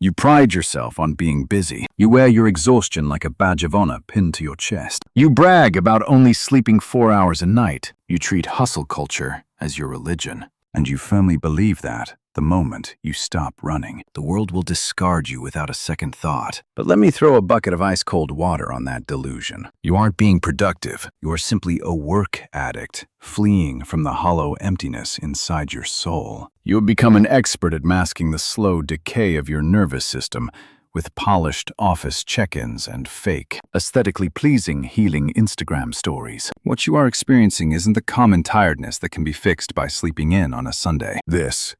You pride yourself on being busy. You wear your exhaustion like a badge of honor pinned to your chest. You brag about only sleeping 4 hours a night. You treat hustle culture as your religion. And you firmly believe that the moment you stop running, the world will discard you without a second thought. But let me throw a bucket of ice-cold water on that delusion. You aren't being productive. You are simply a work addict, fleeing from the hollow emptiness inside your soul. You have become an expert at masking the slow decay of your nervous system with polished office check-ins and fake, aesthetically pleasing, healing Instagram stories. What you are experiencing isn't the common tiredness that can be fixed by sleeping in on a Sunday. This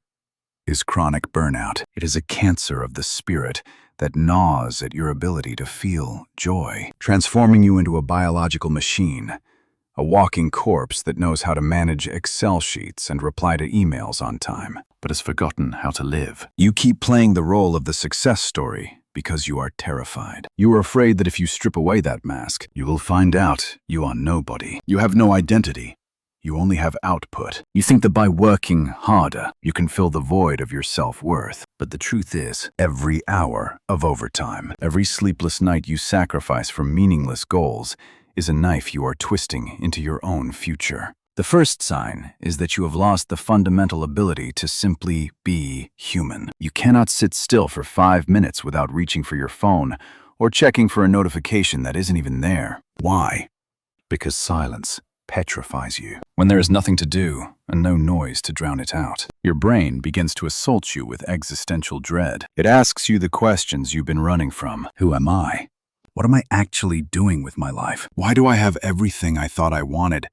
is chronic burnout. It is a cancer of the spirit that gnaws at your ability to feel joy, transforming you into a biological machine, a walking corpse that knows how to manage Excel sheets and reply to emails on time, but has forgotten how to live. You keep playing the role of the success story because you are terrified. You are afraid that if you strip away that mask, you will find out you are nobody. You have no identity. You only have output. You think that by working harder, you can fill the void of your self-worth. But the truth is, every hour of overtime, every sleepless night you sacrifice for meaningless goals is a knife you are twisting into your own future. The first sign is that you have lost the fundamental ability to simply be human. You cannot sit still for 5 minutes without reaching for your phone or checking for a notification that isn't even there. Why? Because silence petrifies you. When there is nothing to do and no noise to drown it out, your brain begins to assault you with existential dread. It asks you the questions you've been running from. Who am I? What am I actually doing with my life? Why do I have everything I thought I wanted,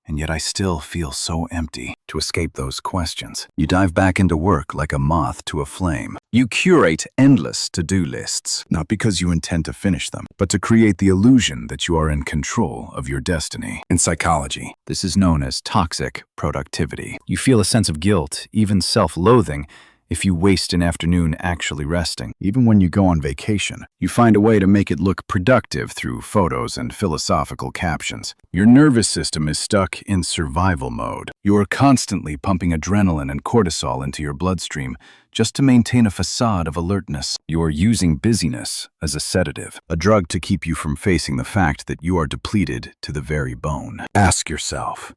and yet I still feel so empty? To escape those questions, you dive back into work like a moth to a flame. You curate endless to-do lists, not because you intend to finish them, but to create the illusion that you are in control of your destiny. In psychology, this is known as toxic productivity. You feel a sense of guilt, even self-loathing, if you waste an afternoon actually resting. Even when you go on vacation, you find a way to make it look productive through photos and philosophical captions. Your nervous system is stuck in survival mode. You are constantly pumping adrenaline and cortisol into your bloodstream just to maintain a facade of alertness. You are using busyness as a sedative, a drug to keep you from facing the fact that you are depleted to the very bone. Ask yourself,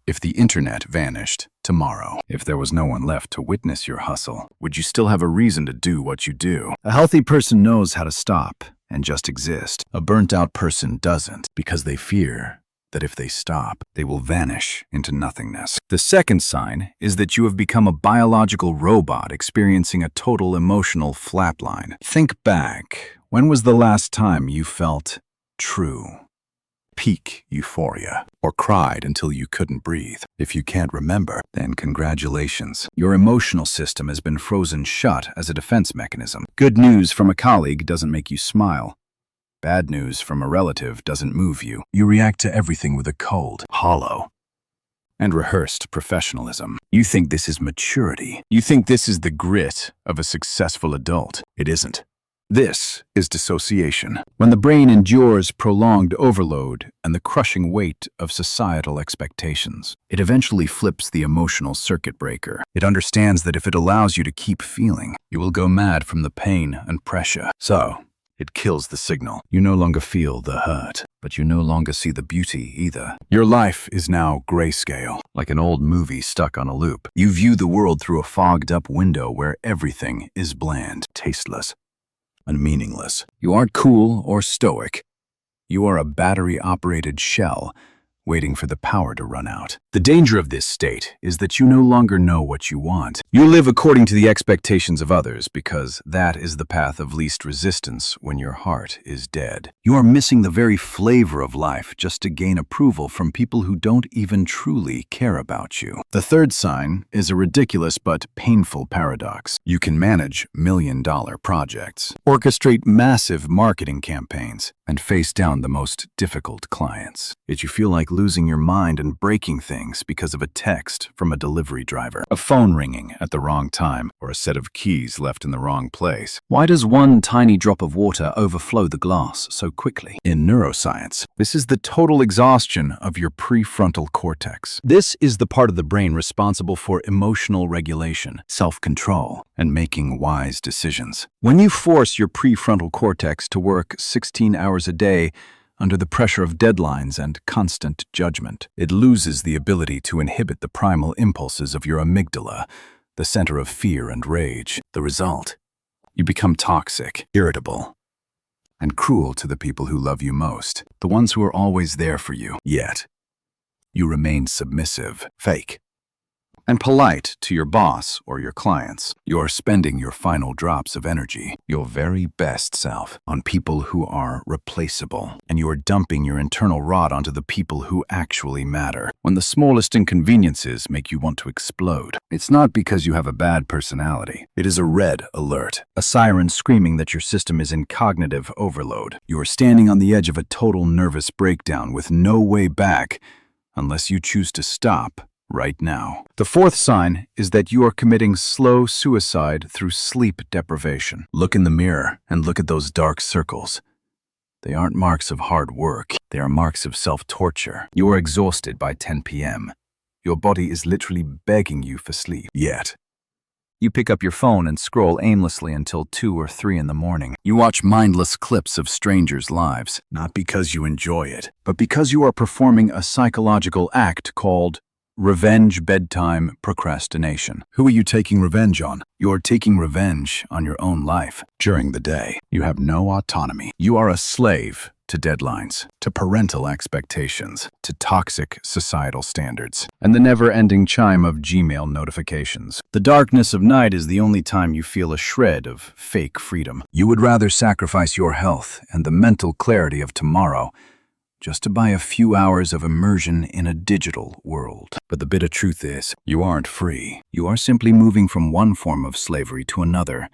if the internet vanished tomorrow, if there was no one left to witness your hustle, would you still have a reason to do what you do? A healthy person knows how to stop and just exist. A burnt-out person doesn't, because they fear that if they stop, they will vanish into nothingness. The second sign is that you have become a biological robot experiencing a total emotional flatline. Think back. When was the last time you felt true? Peak euphoria, or cried until you couldn't breathe? If you can't remember, then congratulations. Your emotional system has been frozen shut as a defense mechanism. Good news from a colleague doesn't make you smile. Bad news from a relative doesn't move you. You react to everything with a cold, hollow, and rehearsed professionalism. You think this is maturity. You think this is the grit of a successful adult. It isn't. This is dissociation. When the brain endures prolonged overload and the crushing weight of societal expectations, it eventually flips the emotional circuit breaker. It understands that if it allows you to keep feeling, you will go mad from the pain and pressure. So, it kills the signal. You no longer feel the hurt, but you no longer see the beauty either. Your life is now grayscale, like an old movie stuck on a loop. You view the world through a fogged-up window where everything is bland, tasteless, and meaningless. You aren't cool or stoic. You are a battery-operated shell waiting for the power to run out. The danger of this state is that you no longer know what you want. You live according to the expectations of others because that is the path of least resistance when your heart is dead. You are missing the very flavor of life just to gain approval from people who don't even truly care about you. The third sign is a ridiculous but painful paradox. You can manage million-dollar projects, orchestrate massive marketing campaigns, and face down the most difficult clients. Yet you feel like losing your mind and breaking things because of a text from a delivery driver, a phone ringing at the wrong time, or a set of keys left in the wrong place. Why does one tiny drop of water overflow the glass so quickly? In neuroscience, this is the total exhaustion of your prefrontal cortex. This is the part of the brain responsible for emotional regulation, self-control, and making wise decisions. When you force your prefrontal cortex to work 16 hours a day under the pressure of deadlines and constant judgment, it loses the ability to inhibit the primal impulses of your amygdala, the center of fear and rage. The result? You become toxic, irritable, and cruel to the people who love you most, the ones who are always there for you. Yet, you remain submissive, fake, and polite to your boss or your clients. You're spending your final drops of energy, your very best self, on people who are replaceable, and you are dumping your internal rot onto the people who actually matter. When the smallest inconveniences make you want to explode, it's not because you have a bad personality. It is a red alert, a siren screaming that your system is in cognitive overload. You are standing on the edge of a total nervous breakdown with no way back unless you choose to stop right now. The fourth sign is that you are committing slow suicide through sleep deprivation. Look in the mirror and look at those dark circles. They aren't marks of hard work. They are marks of self-torture. You are exhausted by 10 p.m. Your body is literally begging you for sleep. Yet, you pick up your phone and scroll aimlessly until 2 or 3 in the morning. You watch mindless clips of strangers' lives, not because you enjoy it, but because you are performing a psychological act called revenge bedtime procrastination. Who are you taking revenge on? You're taking revenge on your own life. During the day, you have no autonomy. You are a slave to deadlines, to parental expectations, to toxic societal standards, and the never-ending chime of Gmail notifications. The darkness of night is the only time you feel a shred of fake freedom. You would rather sacrifice your health and the mental clarity of tomorrow just to buy a few hours of immersion in a digital world. But the bitter truth is, you aren't free. You are simply moving from one form of slavery to another,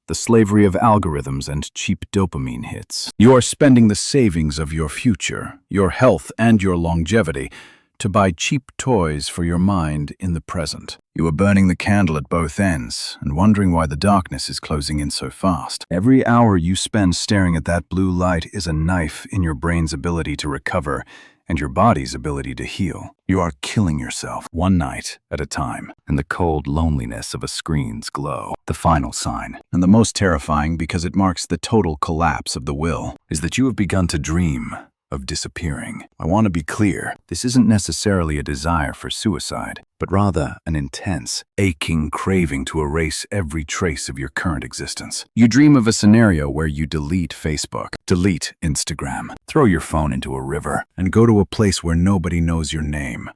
the slavery of algorithms and cheap dopamine hits. You are spending the savings of your future, your health, and your longevity to buy cheap toys for your mind in the present. You are burning the candle at both ends and wondering why the darkness is closing in so fast. Every hour you spend staring at that blue light is a knife in your brain's ability to recover and your body's ability to heal. You are killing yourself one night at a time in the cold loneliness of a screen's glow. The final sign, and the most terrifying because it marks the total collapse of the will, is that you have begun to dream of disappearing. I want to be clear, this isn't necessarily a desire for suicide, but rather an intense, aching craving to erase every trace of your current existence. You dream of a scenario where you delete Facebook, delete Instagram, throw your phone into a river, and go to a place where nobody knows your name,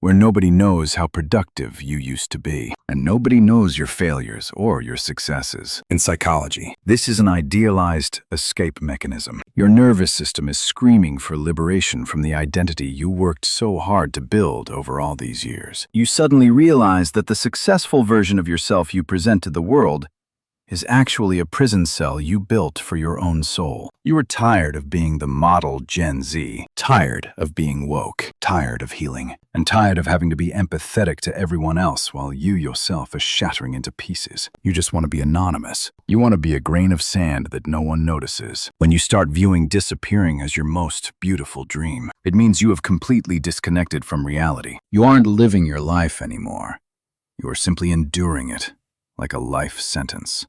where nobody knows how productive you used to be, and nobody knows your failures or your successes. In psychology, this is an idealized escape mechanism. Your nervous system is screaming for liberation from the identity you worked so hard to build over all these years. You suddenly realize that the successful version of yourself you present to the world is actually a prison cell you built for your own soul. You are tired of being the model Gen Z, tired of being woke, tired of healing, and tired of having to be empathetic to everyone else while you yourself are shattering into pieces. You just want to be anonymous. You want to be a grain of sand that no one notices. When you start viewing disappearing as your most beautiful dream, it means you have completely disconnected from reality. You aren't living your life anymore. You are simply enduring it like a life sentence.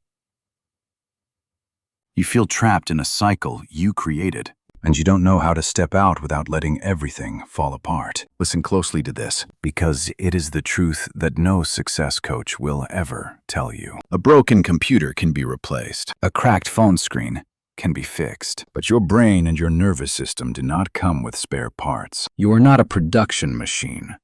You feel trapped in a cycle you created, and you don't know how to step out without letting everything fall apart. Listen closely to this, because it is the truth that no success coach will ever tell you. A broken computer can be replaced. A cracked phone screen can be fixed. But your brain and your nervous system do not come with spare parts. You are not a production machine.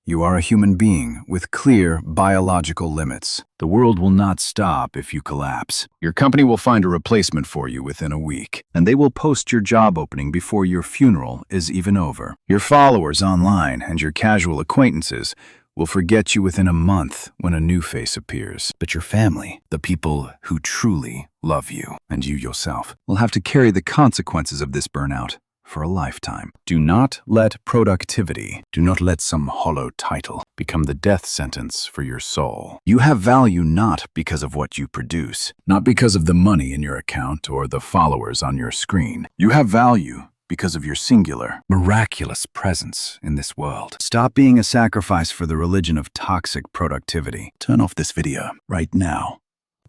You are a human being with clear biological limits. The world will not stop if you collapse. Your company will find a replacement for you within a week, and they will post your job opening before your funeral is even over. Your followers online and your casual acquaintances will forget you within a month when a new face appears. But your family, the people who truly love you, and you yourself, will have to carry the consequences of this burnout for a lifetime. Do not let productivity, do not let some hollow title become the death sentence for your soul. You have value not because of what you produce, not because of the money in your account or the followers on your screen. You have value because of your singular, miraculous presence in this world. Stop being a sacrifice for the religion of toxic productivity. Turn off this video right now.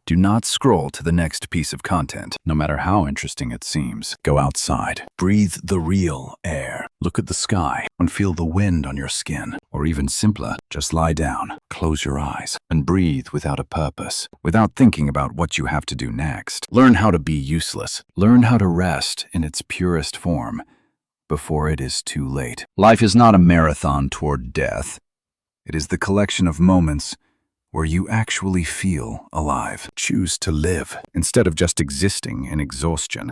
Do not scroll to the next piece of content, no matter how interesting it seems. Go outside. Breathe the real air. Look at the sky and feel the wind on your skin. Or even simpler, just lie down, close your eyes, and breathe without a purpose, without thinking about what you have to do next. Learn how to be useless. Learn how to rest in its purest form before it is too late. Life is not a marathon toward death. It is the collection of moments where you actually feel alive. Choose to live instead of just existing in exhaustion.